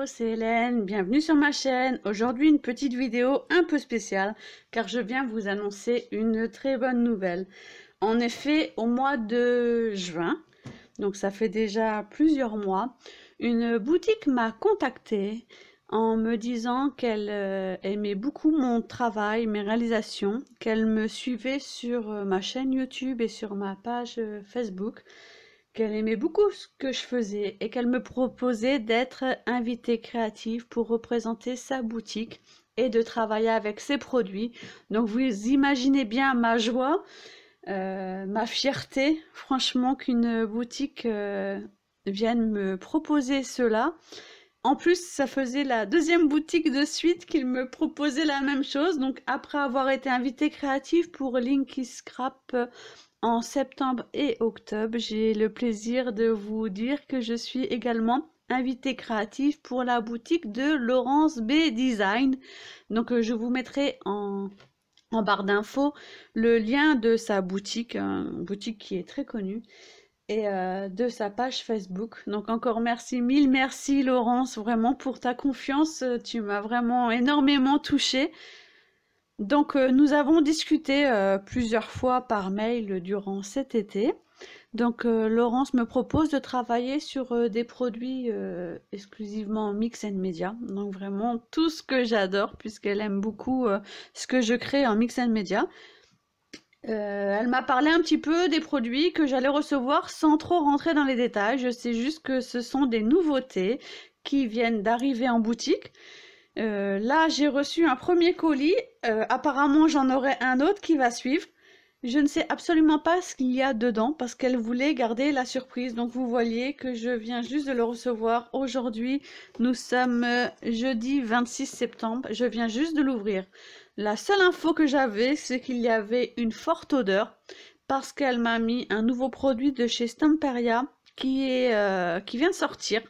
c'est Hélène, bienvenue sur ma chaîne. Aujourd'hui une petite vidéo un peu spéciale car je viens vous annoncer une très bonne nouvelle. En effet, au mois de juin, donc ça fait déjà plusieurs mois, une boutique m'a contactée en me disant qu'elle aimait beaucoup mon travail, mes réalisations, qu'elle me suivait sur ma chaîne YouTube et sur ma page Facebook, qu'elle aimait beaucoup ce que je faisais et qu'elle me proposait d'être invitée créative pour représenter sa boutique et de travailler avec ses produits. Donc vous imaginez bien ma joie, ma fierté, franchement, qu'une boutique vienne me proposer cela. En plus, ça faisait la deuxième boutique de suite qu'il me proposait la même chose. Donc après avoir été invitée créative pour Linky Scrap en septembre et octobre, j'ai le plaisir de vous dire que je suis également invitée créative pour la boutique de Laurence B Design. Donc je vous mettrai en barre d'infos le lien de sa boutique, une boutique qui est très connue, et de sa page Facebook. Donc encore merci, mille merci Laurence, vraiment pour ta confiance, tu m'as vraiment énormément touchée. Donc nous avons discuté plusieurs fois par mail durant cet été. Donc Laurence me propose de travailler sur des produits exclusivement mix and media. Donc vraiment tout ce que j'adore puisqu'elle aime beaucoup ce que je crée en mix and media. Elle m'a parlé un petit peu des produits que j'allais recevoir sans trop rentrer dans les détails. Je sais juste que ce sont des nouveautés qui viennent d'arriver en boutique. Là, j'ai reçu un premier colis. Apparemment, j'en aurai un autre qui va suivre. Je ne sais absolument pas ce qu'il y a dedans parce qu'elle voulait garder la surprise. Donc, vous voyez que je viens juste de le recevoir aujourd'hui. Nous sommes jeudi 26 septembre. Je viens juste de l'ouvrir. La seule info que j'avais, c'est qu'il y avait une forte odeur parce qu'elle m'a mis un nouveau produit de chez Stamperia qui vient de sortir,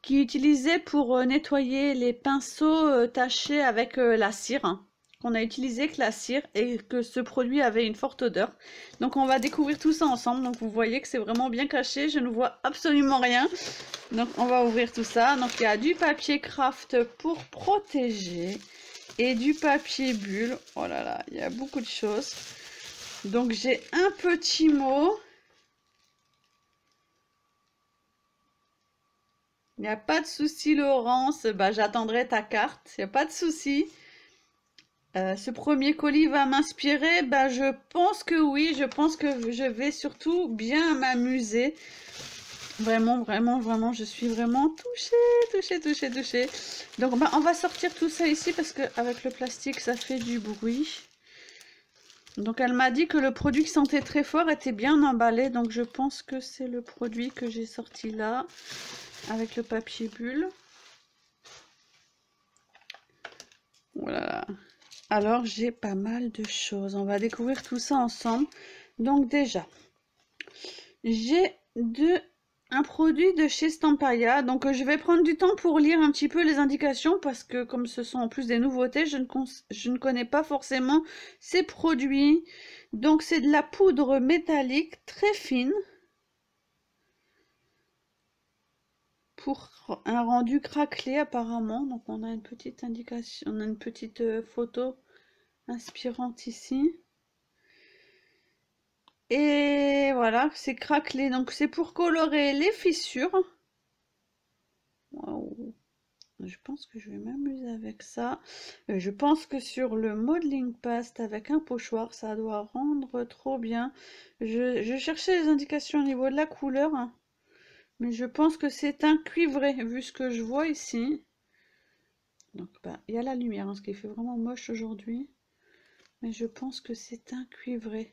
qui est utilisé pour nettoyer les pinceaux tachés avec la cire, qu'on a utilisé que la cire et que ce produit avait une forte odeur. Donc on va découvrir tout ça ensemble. Donc vous voyez que c'est vraiment bien caché, je ne vois absolument rien. Donc on va ouvrir tout ça. Donc il y a du papier craft pour protéger et du papier bulle. Oh là là, il y a beaucoup de choses. Donc j'ai un petit mot. Il n'y a pas de souci, Laurence. Bah, j'attendrai ta carte. Il n'y a pas de souci. Ce premier colis va m'inspirer. Bah, je pense que oui. Je pense que je vais surtout bien m'amuser. Vraiment, vraiment, vraiment, je suis vraiment touchée. Donc, bah, on va sortir tout ça ici parce qu'avec le plastique, ça fait du bruit. Donc, elle m'a dit que le produit qui sentait très fort était bien emballé. Donc, je pense que c'est le produit que j'ai sorti là, avec le papier bulle. Voilà. Alors, j'ai pas mal de choses. On va découvrir tout ça ensemble. Donc, déjà, j'ai un produit de chez Stamperia. Donc, je vais prendre du temps pour lire un petit peu les indications parce que comme ce sont en plus des nouveautés, je ne connais pas forcément ces produits. Donc, c'est de la poudre métallique très fine pour un rendu craquelé apparemment. Donc, on a une petite indication, on a une petite photo inspirante ici. Et voilà, c'est craquelé. Donc c'est pour colorer les fissures. Waouh. Je pense que je vais m'amuser avec ça. Je pense que sur le modeling paste avec un pochoir, ça doit rendre trop bien. Je cherchais les indications au niveau de la couleur, hein, mais je pense que c'est un cuivré, vu ce que je vois ici. Donc bah, il y a la lumière, hein, ce qui fait vraiment moche aujourd'hui. Mais je pense que c'est un cuivré.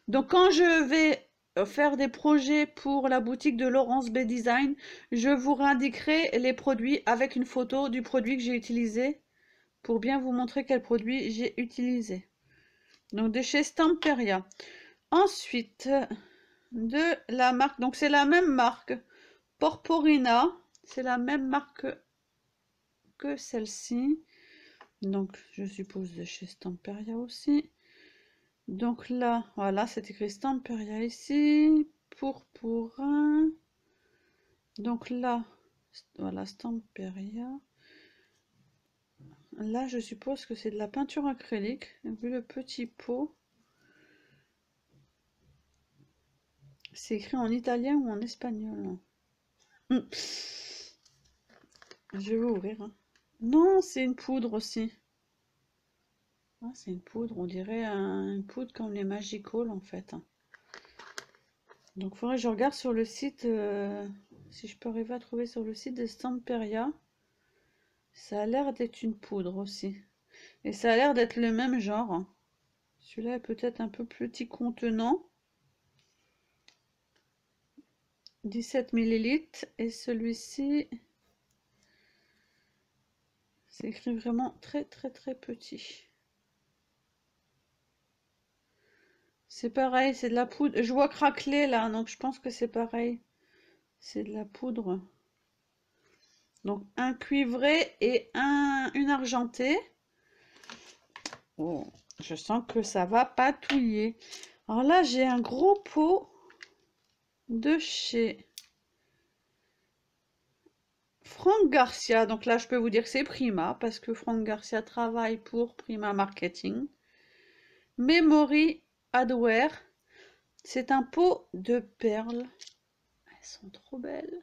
Donc quand je vais faire des projets pour la boutique de Laurence B Design, je vous réindiquerai les produits avec une photo du produit que j'ai utilisé pour bien vous montrer quel produit j'ai utilisé. Donc de chez Stamperia. Ensuite, de la marque, donc c'est la même marque, Porporina, c'est la même marque que celle-ci. Donc je suppose de chez Stamperia aussi. Donc là, voilà, c'est écrit Stamperia ici, pourprin. Donc là, Voilà, Stamperia. Là, je suppose que c'est de la peinture acrylique, vu le petit pot. C'est écrit en italien ou en espagnol. Je vais ouvrir. Hein. Non, c'est une poudre aussi. Ah, c'est une poudre, on dirait une poudre comme les Magical en fait. Donc, il faudrait que je regarde sur le site, si je peux arriver à trouver sur le site de Stamperia. Ça a l'air d'être une poudre aussi. Et ça a l'air d'être le même genre. Celui-là est peut-être un peu plus petit contenant. 17 ml. Et celui-ci, c'est écrit vraiment très petit. C'est pareil, c'est de la poudre. Je vois craqueler là, donc je pense que c'est pareil. C'est de la poudre. Donc un cuivré et une argentée. Oh, je sens que ça va patouiller. Alors là, j'ai un gros pot de chez Franck Garcia. Donc là, je peux vous dire que c'est Prima, parce que Franck Garcia travaille pour Prima Marketing. Memory Adware. C'est un pot de perles. Elles sont trop belles.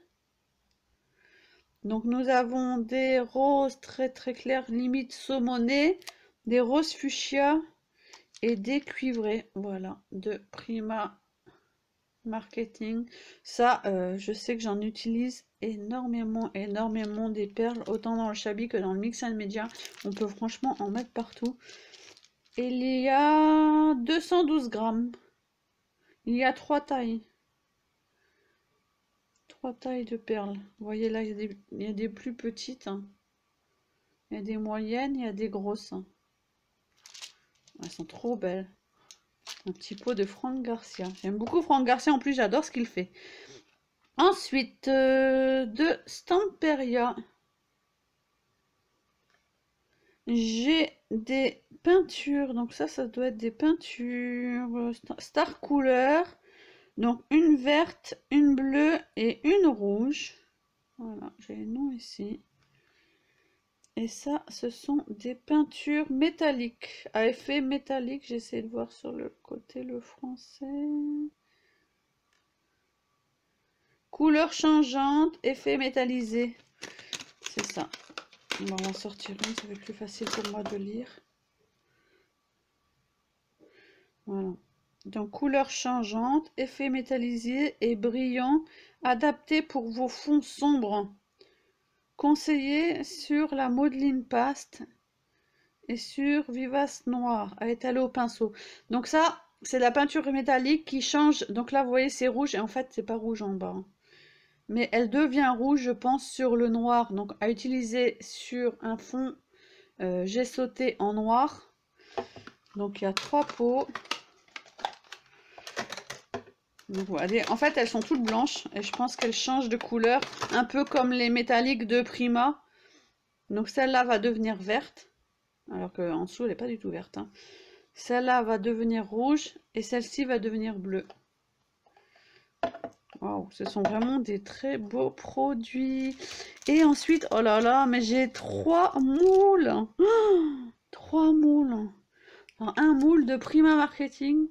Donc nous avons des roses très claires, limite saumonées, des roses fuchsia et des cuivrés. Voilà, de Prima Marketing. Ça, je sais que j'en utilise énormément des perles, autant dans le Shabby que dans le Mix and Media. On peut franchement en mettre partout. Et il y a 212 grammes. Il y a 3 tailles. 3 tailles de perles. Vous voyez là, il y a des plus petites. Hein. Il y a des moyennes, il y a des grosses. Hein. Elles sont trop belles. Un petit pot de Franck Garcia. J'aime beaucoup Franck Garcia, en plus j'adore ce qu'il fait. Ensuite, de Stamperia. J'ai des peintures. Donc ça doit être des peintures Star Couleur. Donc une verte, une bleue et une rouge. Voilà, j'ai les noms ici. Et ça, ce sont des peintures métalliques, à effet métallique. J'essaie de voir sur le côté le français. Couleur changeante, effet métallisé. C'est ça. On va en sortir une, ça va être plus facile pour moi de lire. Voilà. Donc, couleur changeante, effet métallisé et brillant, adapté pour vos fonds sombres. Conseillé sur la modeline paste et sur vivace noir à étaler au pinceau. Donc ça, c'est la peinture métallique qui change. Donc là, vous voyez, c'est rouge et en fait, c'est pas rouge en bas. Mais elle devient rouge, je pense, sur le noir. Donc à utiliser sur un fond j'ai sauté en noir. Donc il y a 3 pots. Donc, voilà. En fait, elles sont toutes blanches et je pense qu'elles changent de couleur, un peu comme les métalliques de Prima. Donc celle-là va devenir verte, alors qu'en dessous, elle n'est pas du tout verte. Hein. Celle-là va devenir rouge et celle-ci va devenir bleue. Waouh, ce sont vraiment des très beaux produits. Et ensuite, oh là là, mais j'ai 3 moules. Oh, 3 moules. Alors, un moule de Prima Marketing.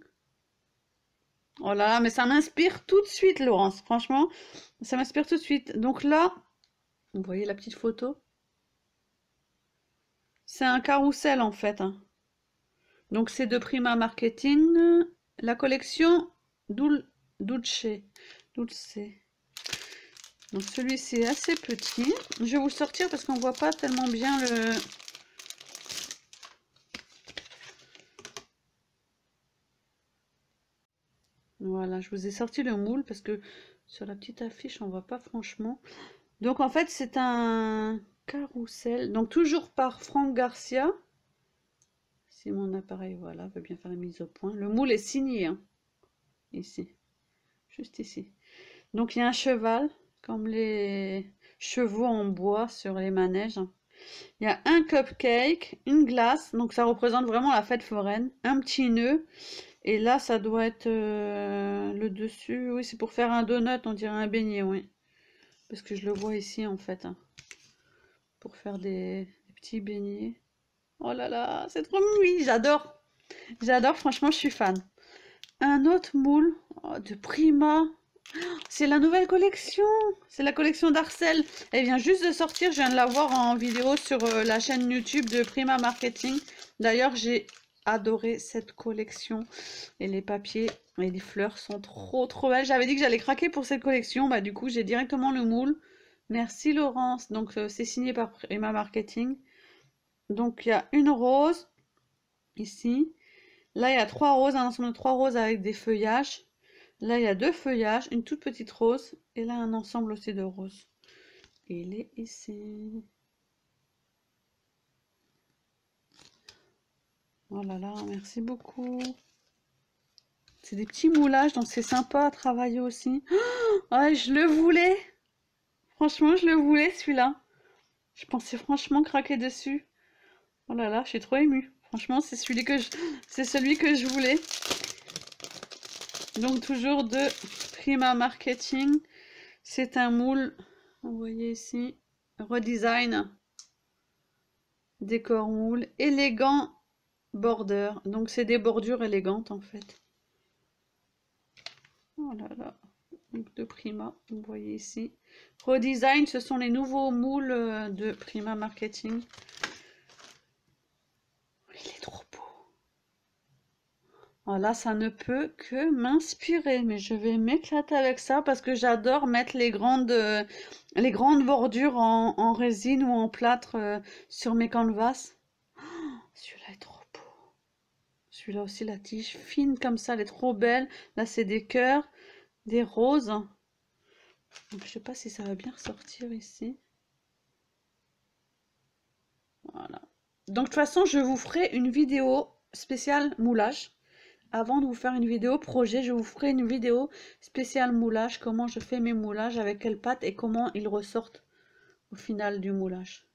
Oh là là, mais ça m'inspire tout de suite, Laurence. Franchement, ça m'inspire tout de suite. Donc là, vous voyez la petite photo? C'est un carrousel en fait. Hein. Donc c'est de Prima Marketing. La collection Dulce. Donc celui-ci est assez petit. Je vais vous le sortir parce qu'on voit pas tellement bien le... Voilà, je vous ai sorti le moule parce que sur la petite affiche, on voit pas franchement. Donc en fait, c'est un carrousel. Donc toujours par Franck Garcia. Si mon appareil, voilà, veut bien faire la mise au point. Le moule est signé, hein, ici. Juste ici. Donc il y a un cheval, comme les chevaux en bois sur les manèges. Il y a un cupcake, une glace, donc ça représente vraiment la fête foraine. Un petit nœud. Et là, ça doit être le dessus. Oui, c'est pour faire un donut, on dirait un beignet, oui. parce que je le vois ici en fait, hein, pour faire des petits beignets. Oh là là, c'est trop mimi, j'adore. J'adore, franchement, je suis fan. Un autre moule de Prima. C'est la nouvelle collection. C'est la collection d'Arcel. Elle vient juste de sortir. Je viens de la voir en vidéo sur la chaîne YouTube de Prima Marketing. D'ailleurs, j'ai adoré cette collection. Et les papiers et les fleurs sont trop belles. J'avais dit que j'allais craquer pour cette collection. Bah, du coup, j'ai directement le moule. Merci Laurence. Donc, c'est signé par Prima Marketing. Donc, il y a une rose ici. Là, il y a 3 roses, un ensemble de 3 roses avec des feuillages. Là, il y a 2 feuillages, une toute petite rose. Et là, un ensemble aussi de roses. Et il est ici. Oh là là, merci beaucoup. C'est des petits moulages, donc c'est sympa à travailler aussi. Oh, ouais, je le voulais. Franchement, je le voulais, celui-là. Je pensais franchement craquer dessus. Oh là là, je suis trop émue. Franchement, c'est celui que je voulais. Donc, toujours de Prima Marketing. C'est un moule, vous voyez ici, redesign, décor moule, élégant border. Donc c'est des bordures élégantes en fait. Oh là là, de Prima, vous voyez ici. Redesign, ce sont les nouveaux moules de Prima Marketing. Il est trop beau. Voilà, ça ne peut que m'inspirer, mais je vais m'éclater avec ça parce que j'adore mettre les grandes bordures en résine ou en plâtre sur mes canvas. Celui-là est trop beau. Celui-là aussi, la tige fine comme ça, elle est trop belle. Là, c'est des cœurs, des roses. Donc, je sais pas si ça va bien ressortir ici. Voilà. Donc, de toute façon, je vous ferai une vidéo spéciale moulage. Avant de vous faire une vidéo projet, je vous ferai une vidéo spéciale moulage, comment je fais mes moulages, avec quelle pâte et comment ils ressortent au final du moulage.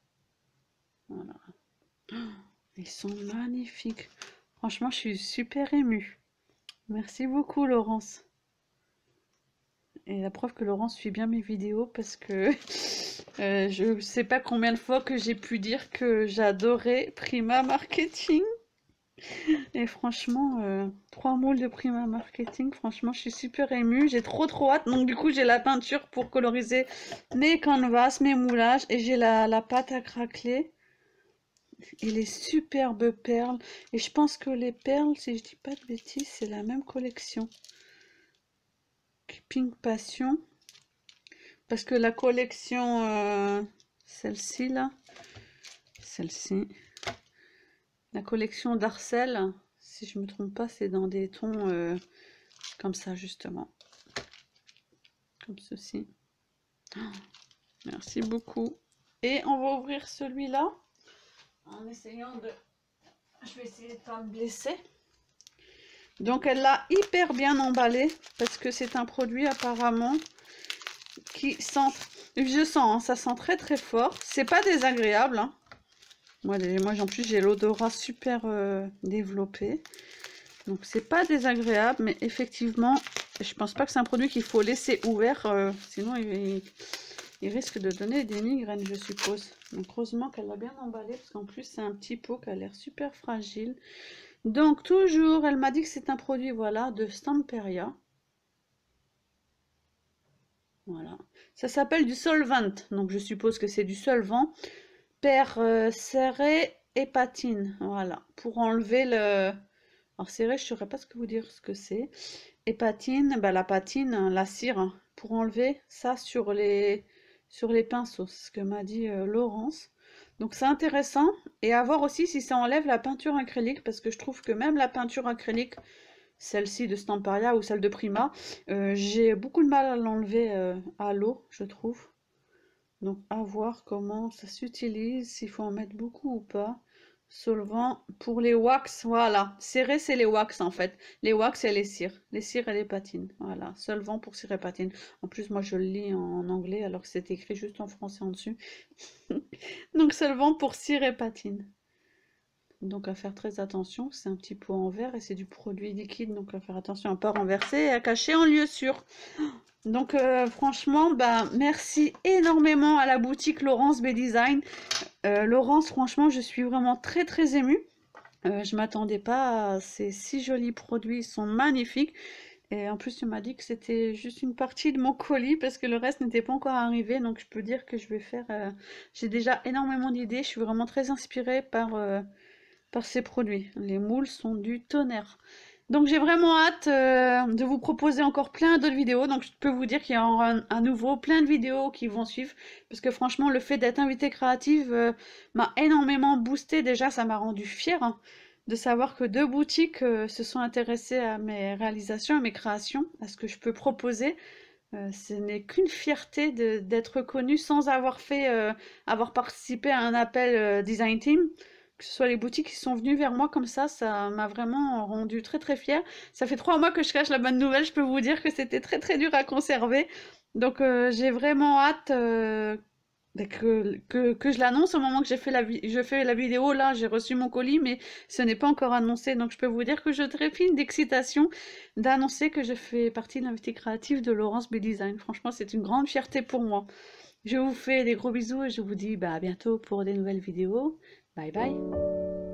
Voilà. Ils sont magnifiques. Franchement, je suis super émue. Merci beaucoup, Laurence. Et la preuve que Laurence suit bien mes vidéos parce que je sais pas combien de fois que j'ai pu dire que j'adorais Prima Marketing. Et franchement, 3 moules de Prima Marketing, franchement, je suis super émue. J'ai trop hâte. Donc du coup, j'ai la peinture pour coloriser mes canvas, mes moulages. Et j'ai la pâte à craqueler. Et les superbes perles. Et je pense que les perles, si je dis pas de bêtises, c'est la même collection. Pink Passion. Parce que la collection, celle-ci là, celle-ci, la collection d'Arcel, si je me trompe pas, c'est dans des tons comme ça justement. Comme ceci. Oh, merci beaucoup. Et on va ouvrir celui-là en essayant de... Je vais essayer de ne pas me blesser. Donc elle l'a hyper bien emballé parce que c'est un produit apparemment qui sent... Je sens, hein, ça sent très fort. C'est pas désagréable. Hein. Moi en plus, j'ai l'odorat super développé. Donc c'est pas désagréable, mais effectivement, je pense pas que c'est un produit qu'il faut laisser ouvert. Sinon, il risque de donner des migraines, je suppose. Donc heureusement qu'elle l'a bien emballé, parce qu'en plus, c'est un petit pot qui a l'air super fragile. Donc toujours, elle m'a dit que c'est un produit, voilà, de Stamperia. Voilà. Ça s'appelle du solvant, donc je suppose que c'est du solvant. Serré et patine, voilà. Pour enlever le... Alors serré, je ne saurais pas ce que vous dire ce que c'est. Et patine, bah, la patine, la cire, hein, pour enlever ça sur les pinceaux. C'est ce que m'a dit Laurence. Donc c'est intéressant. Et à voir aussi si ça enlève la peinture acrylique, parce que je trouve que même la peinture acrylique, celle-ci de Stamperia ou celle de Prima, j'ai beaucoup de mal à l'enlever à l'eau, je trouve. Donc à voir comment ça s'utilise, s'il faut en mettre beaucoup ou pas. Solvant pour les wax, voilà. Serré, c'est les wax en fait. Les wax et les cires. Les cires et les patines. Voilà. Solvant pour cire et patine. En plus, moi je le lis en anglais alors que c'est écrit juste en français en dessus. Donc solvant pour cire et patine. Donc à faire très attention. C'est un petit pot en verre et c'est du produit liquide. Donc à faire attention à ne pas renverser et à cacher en lieu sûr. Donc franchement, bah, merci énormément à la boutique Laurence B Design. Laurence, franchement, je suis vraiment très très émue. Je m'attendais pas à ces si jolis produits, ils sont magnifiques. Et en plus, tu m'as dit que c'était juste une partie de mon colis parce que le reste n'était pas encore arrivé. Donc je peux dire que je vais faire... j'ai déjà énormément d'idées, je suis vraiment très inspirée par ces produits. Les moules sont du tonnerre. Donc j'ai vraiment hâte de vous proposer encore plein d'autres vidéos. Donc je peux vous dire qu'il y aura à nouveau plein de vidéos qui vont suivre. Parce que franchement, le fait d'être invitée créative m'a énormément boosté. Déjà, ça m'a rendu fière hein, de savoir que deux boutiques se sont intéressées à mes réalisations, à mes créations, à ce que je peux proposer. Ce n'est qu'une fierté d'être reconnue sans avoir fait, avoir participé à un appel Design Team. Que ce soit les boutiques qui sont venues vers moi comme ça m'a vraiment rendu très très fière. Ça fait 3 mois que je cache la bonne nouvelle, je peux vous dire que c'était très très dur à conserver. Donc j'ai vraiment hâte que je l'annonce au moment que je fais la vidéo. Là, j'ai reçu mon colis, mais ce n'est pas encore annoncé. Donc je peux vous dire que je trépigne d'excitation d'annoncer que je fais partie de l'invité créatif de Laurence B Design. Franchement, c'est une grande fierté pour moi. Je vous fais des gros bisous et je vous dis bah, à bientôt pour des nouvelles vidéos. Bye bye.